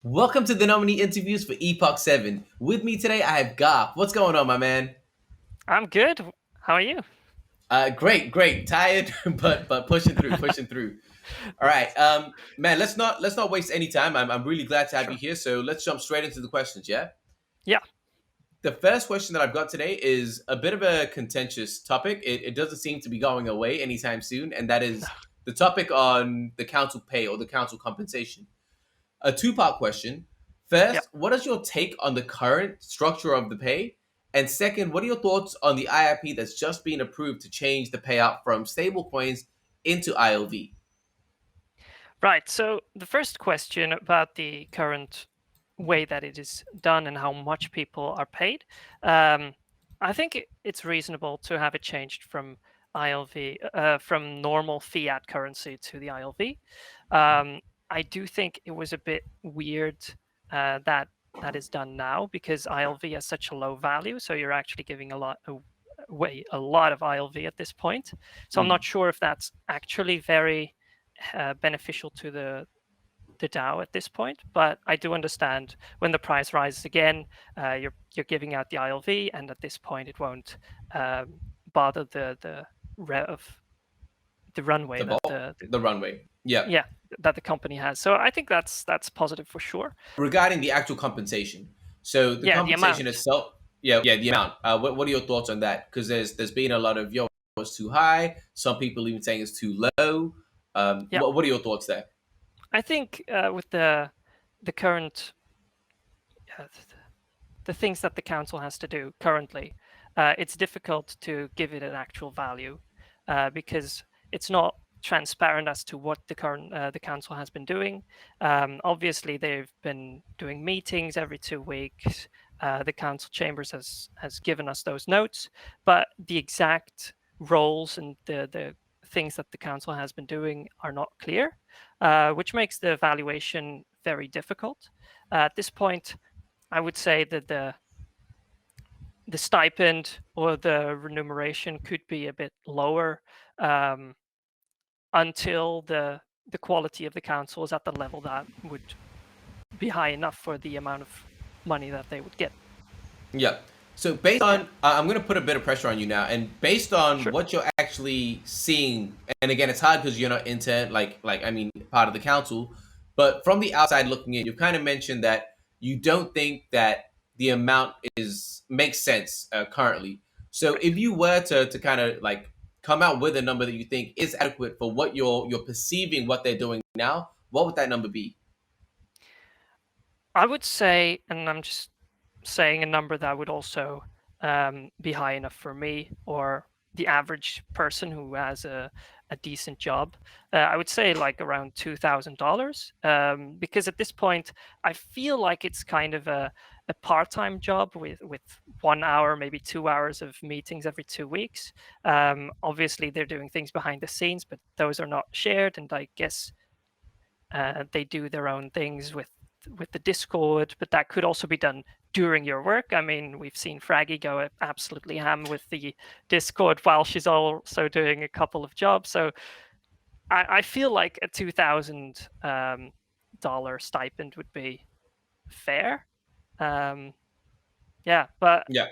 Welcome to the nominee interviews for Epoch 7. With me today, I have Garf. What's going on, my man? I'm good. How are you? Great. Tired, but pushing through. All right, man. Let's not waste any time. I'm really glad to have you Sure. here. So let's jump straight into the questions. Yeah. Yeah. The first question that I've got today is a bit of a contentious topic. It doesn't seem to be going away anytime soon, and that is the topic on the council pay or the council compensation. A two-part question. Yeah. First, what is your take on the current structure of the pay? And second, what are your thoughts on the IIP that's just been approved to change the payout from stablecoins into ILV? Right. So the first question about the current way that it is done and how much people are paid, I think it's reasonable to have it changed from ILV, from normal fiat currency to the ILV. I do think it was a bit weird that that is done now because ILV has such a low value. So you're actually giving away a lot of ILV at this point. So I'm Mm. not sure if that's actually very beneficial to the DAO at this point, but I do understand when the price rises again, you're giving out the ILV, and at this point, it won't bother the of the runway The that vault, the runway. Yeah. yeah that the company has. So I think that's positive for sure. Regarding the actual compensation, so the Yeah, the compensation amount. itself, yeah, the amount. What are your thoughts on that? Because there's been a lot of it's too high. Some people even saying it's too low. Yeah, What are your thoughts there? I think with the current uh, the things that the council has to do currently, it's difficult to give it an actual value because it's not transparent as to what the council has been doing. Obviously, they've been doing meetings every 2 weeks. The council chambers has given us those notes, but the exact roles and the things that the council has been doing are not clear, which makes the evaluation very difficult. At this point, I would say that the stipend or the remuneration could be a bit lower um, until the quality of the council is at the level that would be high enough for the amount of money that they would get. Yeah. So based Yeah, on, I'm going to put a bit of pressure on you now, and based on sure. what you're actually seeing, and again, it's hard because you're not into I mean, part of the council, but from the outside looking in, you've kind of mentioned that you don't think that the amount is makes sense currently. So Right. if you were to kind of like come out with a number that you think is adequate for what you're perceiving what they're doing now, what would that number be? I would say, and I'm just saying a number that would also be high enough for me or the average person who has a decent job. I would say like around $2,000 because at this point, I feel like it's kind of a part-time job with 1 hour, maybe 2 hours of meetings every 2 weeks. Obviously, they're doing things behind the scenes, but those are not shared. And I guess they do their own things with the Discord, but that could also be done during your work. I mean, we've seen Fraggy go absolutely ham with the Discord while she's also doing a couple of jobs. So I feel like a $2,000 stipend would be fair. Um, yeah, but Yeah.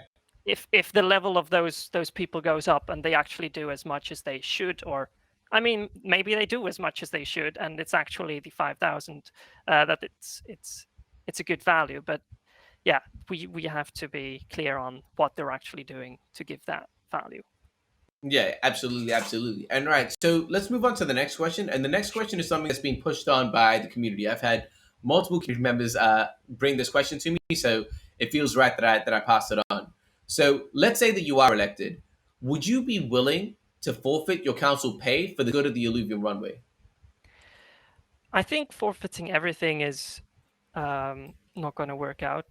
if the level of those people goes up and they actually do as much as they should, or I mean, maybe they do as much as they should, and it's actually the 5,000 that it's a good value. But yeah, we have to be clear on what they're actually doing to give that value. Yeah, absolutely. And right, so let's move on to the next question. And the next question is something that's being pushed on by the community. I've had multiple community members bring this question to me, so it feels right that I pass it on. So let's say that you are elected. Would you be willing to forfeit your council pay for the good of the Illuvium runway? I think forfeiting everything is not going to work out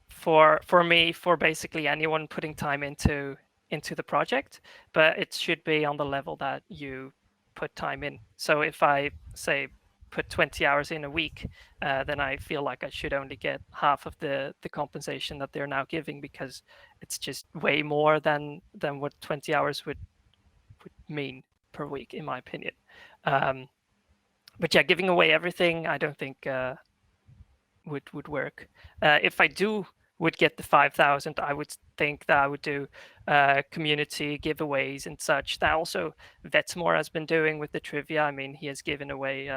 for me, for basically anyone putting time into the project, but it should be on the level that you put time in. So if I say put 20 hours in a week, then I feel like I should only get half of the compensation that they're now giving because it's just way more than what 20 hours would mean per week, in my opinion. Um, but yeah, giving away everything, I don't think would work. If I would get the 5,000, I would think that I would do community giveaways and such. That also Vetsmore has been doing with the trivia. I mean, he has given away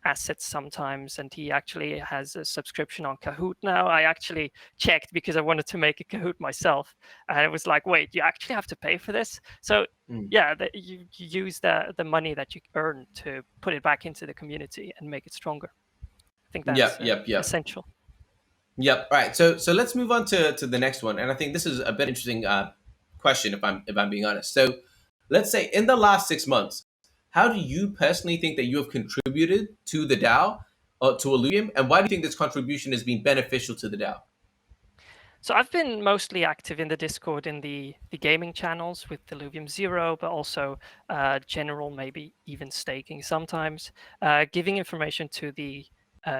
assets sometimes, and he actually has a subscription on Kahoot now. I actually checked because I wanted to make a Kahoot myself, and it was like, wait, you actually have to pay for this? So yeah, you use the money that you earn to put it back into the community and make it stronger. I think that's essential. Yep. All right. So let's move on to the next one, and I think this is a bit interesting question if I'm being honest. So let's say in the last 6 months, how do you personally think that you have contributed to the DAO or to Illuvium, and why do you think this contribution has been beneficial to the DAO? So I've been mostly active in the Discord in the gaming channels with Illuvium Zero, but also general, maybe even staking sometimes, giving information to the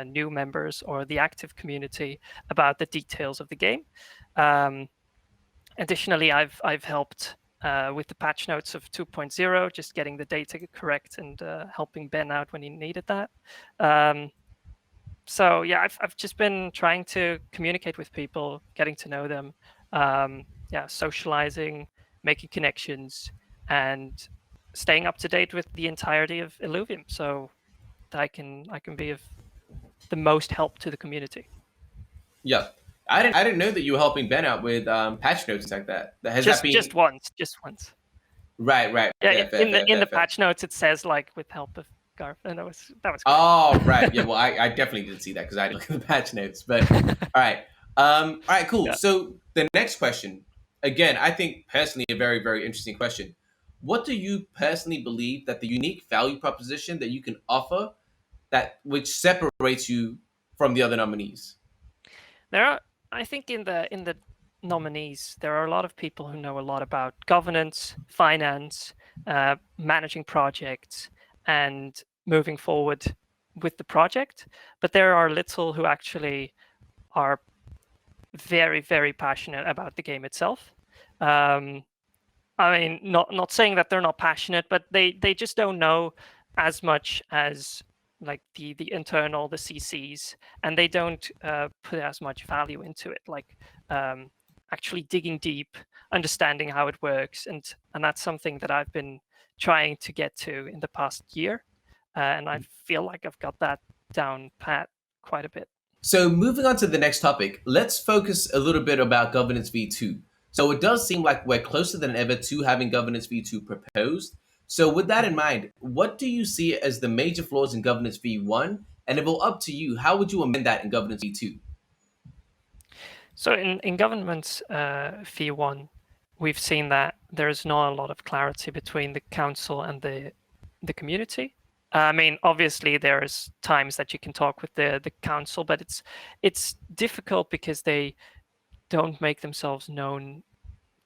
new members or the active community about the details of the game. Additionally, I've helped with the patch notes of 2.0, just getting the data correct and helping Ben out when he needed that. So yeah, I've just been trying to communicate with people, getting to know them, socializing, making connections, and staying up to date with the entirety of Illuvium, so that I can be of the most help to the community. Yeah, I didn't know that you were helping Ben out with patch notes like that. Has that been just once? Right. Yeah, in the patch notes it says like with help of Garf, and that was great. Oh, right. Yeah, well, I definitely didn't see that because I didn't look at the patch notes. But all right, cool. Yeah. So the next question, again, I think personally a very, very interesting question. What do you personally believe that the unique value proposition that you can offer that which separates you from the other nominees? I think in the nominees, there are a lot of people who know a lot about governance, finance, managing projects, and moving forward with the project. But there are little who actually are very, very passionate about the game itself. I mean, not saying that they're not passionate, but they just don't know as much as like the internal, the CCs, and they don't put as much value into it, like actually digging deep, understanding how it works, and that's something that I've been trying to get to in the past year, and I feel like I've got that down pat quite a bit. So moving on to the next topic, let's focus a little bit about governance v2. So it does seem like we're closer than ever to having governance v2 proposed. So with that in mind, what do you see as the major flaws in governance v1? And if it were up to you, how would you amend that in governance v2? So in governance v1, we've seen that there is not a lot of clarity between the council and the community. I mean, obviously, there's times that you can talk with the council, but it's difficult because they don't make themselves known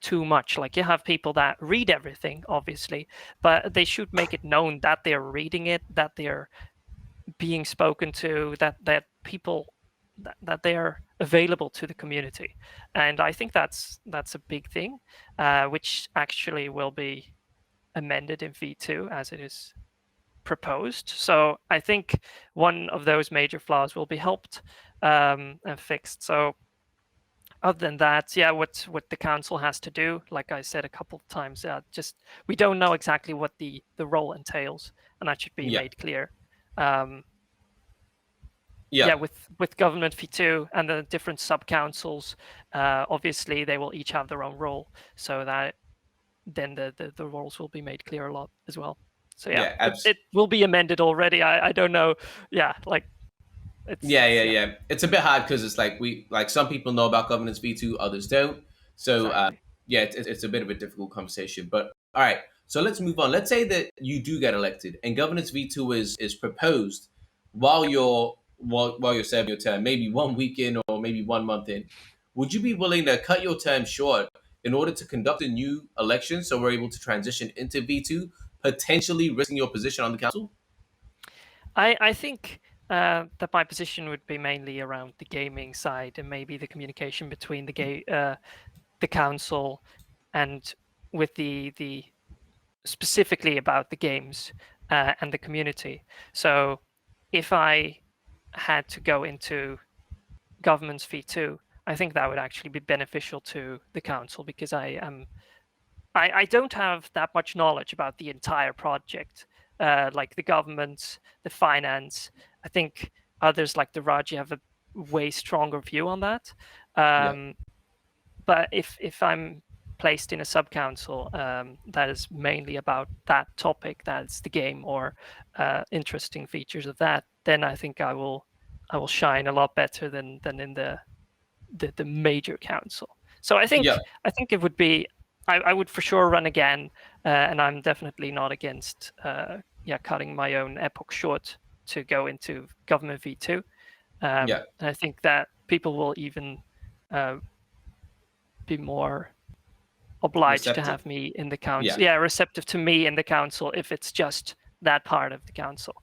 too much. Like you have people that read everything, obviously, but they should make it known that they're reading it, that they're being spoken to, that people that they are available to the community. And I think that's a big thing, which actually will be amended in v2 as it is proposed. So I think one of those major flaws will be helped and fixed. So other than that, yeah, what the council has to do, like I said a couple of times, just we don't know exactly what the role entails, and that should be made clear. With government v2 and the different sub councils, obviously they will each have their own role, so that then the roles will be made clear a lot as well. So it will be amended already. I don't know. Yeah, like it's It's a bit hard because it's like some people know about governance v2, others don't. So exactly. It's a bit of a difficult conversation. But all right, so let's move on. Let's say that you do get elected and governance v2 is proposed while you're serving your term, maybe 1 week in or maybe 1 month in. Would you be willing to cut your term short in order to conduct a new election so we're able to transition into v2, potentially risking your position on the council? I think that my position would be mainly around the gaming side and maybe the communication between the council and with the specifically about the games and the community. So if I had to go into government's V2, I think that would actually be beneficial to the council, because I don't have that much knowledge about the entire project, like the government, the finance. I think others like the Raji have a way stronger view on that. But if I'm placed in a sub-council that is mainly about that topic, that's the game or interesting features of that, then I think I will shine a lot better than in the major council. So I think it would be, I would for sure run again, and I'm definitely not against cutting my own Epoch short to go into government V2. And I think that people will even be more obliged Receptive? to have me in the council. Yeah, receptive to me in the council if it's just that part of the council.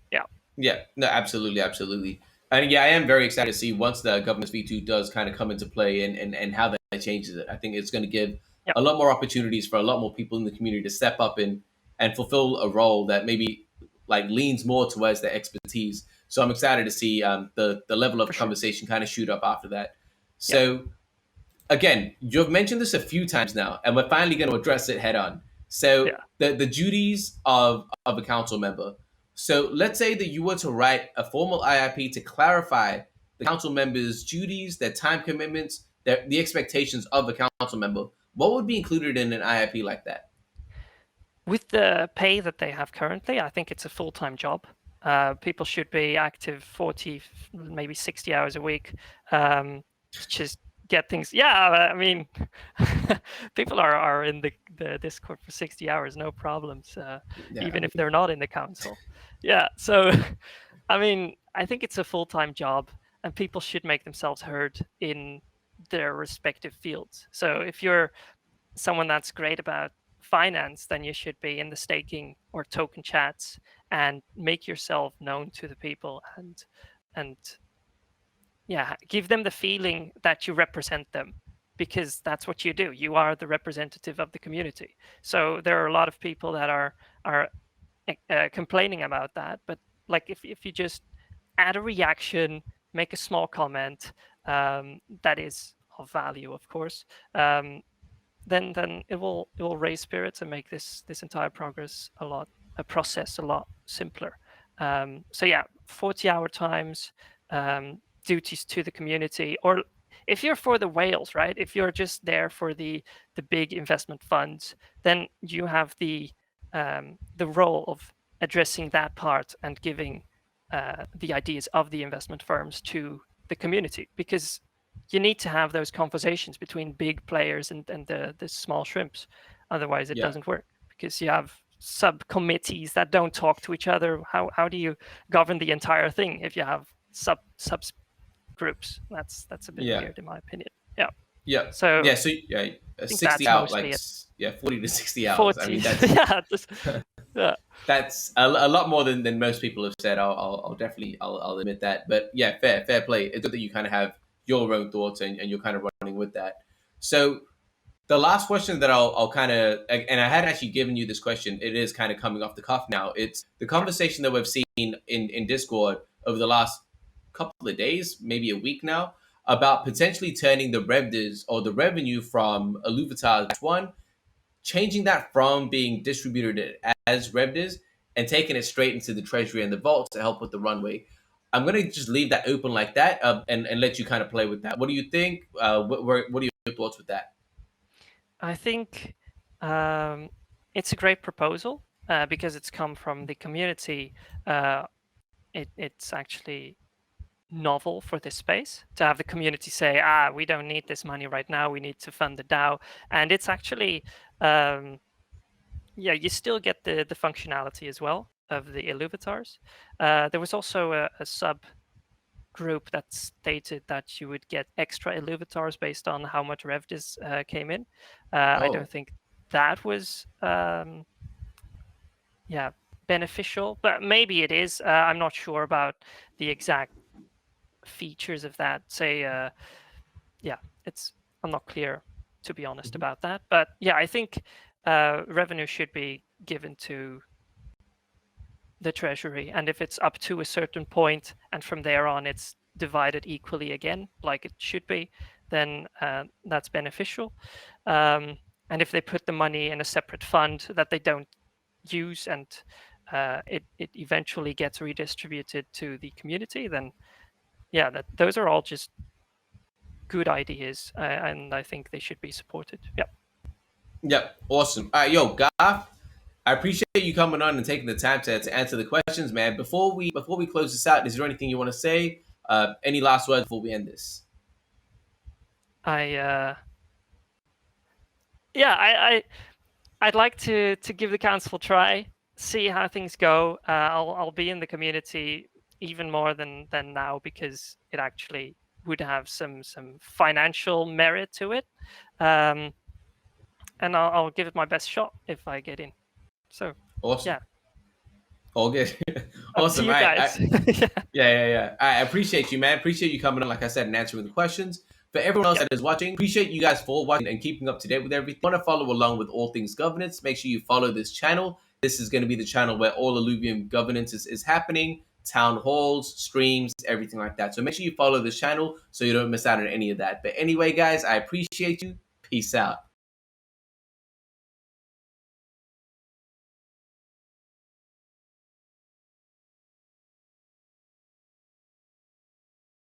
Yeah, no, absolutely, absolutely. And yeah, I am very excited to see once the government's V2 does kind of come into play and how that changes it. I think it's going to give a lot more opportunities for a lot more people in the community to step up and fulfill a role that maybe like leans more towards their expertise. So I'm excited to see the level of conversation kind of shoot up after that. So again, you've mentioned this a few times now, and we're finally going to address it head on. So the duties of a council member. So let's say that you were to write a formal IIP to clarify the council member's duties, their time commitments, the expectations of the council member. What would be included in an IIP like that? With the pay that they have currently, I think it's a full-time job. People should be active 40, maybe 60 hours a week. Just get things. I mean, people are in the Discord for 60 hours, no problems, even if they're not in the council. So I mean, I think it's a full-time job, and people should make themselves heard in their respective fields. So if you're someone that's great about finance, then you should be in the staking or token chats and make yourself known to the people and give them the feeling that you represent them, because that's what you do. You are the representative of the community. So there are a lot of people that are complaining about that, but like if you just add a reaction, make a small comment that is of value, of course, then it will raise spirits and make this entire process a lot simpler. 40-hour times, duties to the community, or if you're for the whales, right? If you're just there for the big investment funds, then you have the role of addressing that part and giving the ideas of the investment firms to the community, because you need to have those conversations between big players and the small shrimps. Otherwise, it doesn't work, because you have subcommittees that don't talk to each other. How do you govern the entire thing if you have sub groups? That's a bit weird, in my opinion. So 60 hours, like 40 to 60 hours. 40. I mean, that's that's a lot more than most people have said. I'll definitely admit that. But yeah, fair play. It's good that you kind of have your own thoughts and you're kind of running with that. So the last question that I'll kind of, and I hadn't actually given you this question, it is kind of coming off the cuff now. It's the conversation that we've seen in Discord over the last couple of days, maybe a week now, about potentially turning the revs or the revenue from Illuvitar 1, changing that from being distributed as revs and taking it straight into the treasury and the vault to help with the runway. I'm going to just leave that open like that and let you kind of play with that. What do you think? What are your thoughts with that? I think it's a great proposal because it's come from the community. It's actually novel for this space to have the community say, we don't need this money right now, we need to fund the DAO. And it's actually, you still get the functionality as well of the Illuvitars. There was also a sub group that stated that you would get extra Illuvitars based on how much revs came in. I don't think that was beneficial, but maybe it is. I'm not sure about the exact features of that. I'm not clear, to be honest, about that. But yeah, I think revenue should be given to the treasury, and if it's up to a certain point and from there on it's divided equally again, like it should be, then that's beneficial. And if they put the money in a separate fund that they don't use, and it eventually gets redistributed to the community, then yeah, those are all just good ideas, and I think they should be supported. Yeah. Yep. Awesome. All right, yo, Garth, I appreciate you coming on and taking the time to answer the questions, man. Before we close this out, is there anything you want to say? Any last words before we end this? I'd like to give the council a try, see how things go. I'll be in the community even more than now, because it actually would have some financial merit to it. And I'll give it my best shot if I get in. So Awesome. yeah, All good. up to Awesome. you guys. Yeah. I appreciate you, man. Appreciate you coming on, like I said, and answering the questions. For everyone else that is watching, appreciate you guys for watching and keeping up to date with everything. Want to follow along with all things governance? Make sure you follow this channel. This is going to be the channel where all Illuvium governance is happening. Town halls, streams, everything like that. So make sure you follow this channel so you don't miss out on any of that. But anyway, guys, I appreciate you. Peace out.